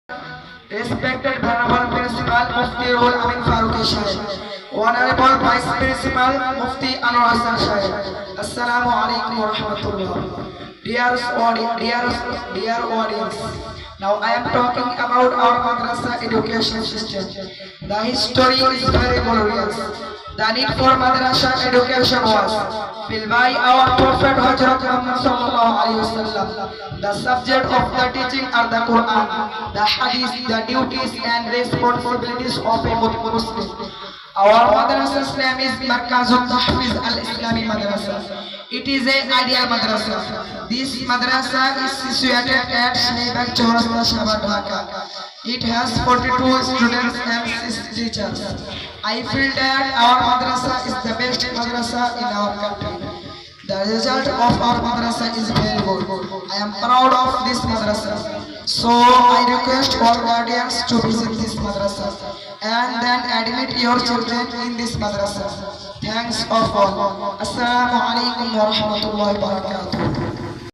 Respected Honorable Principal Mufti Ruhul Amin Farooqi Sahib, Honorable Vice Principal Mufti Anwar Hassan Sahib, Assalamu alaikum wa rahmatullah. Dear audience, now I am talking about our madrasa education system. The history is very glorious. The need for madrasa education was filled by our Prophet Hazrat Muhammad sallallahu alaihi wasallam. The subject of the teaching are the Quran, the Hadith, the duties and responsibilities of a Muslim. Our madrasa's name is Markazul Tahfiz Al-Islami Madrasa. It is an ideal madrasa. This madrasa is situated at Shaybag Chaurasta, Shabad, Dhaka. It has 42 students and 6 teachers. I feel that our madrasa is the best madrasa in our country. The result of our madrasa is very good. I am proud of this madrasa. So I request all guardians to visit this madrasa and then admit your children in this madrasa. Thanks of all. Assalamu alaikum wa rahmatullahi wa barakatuh.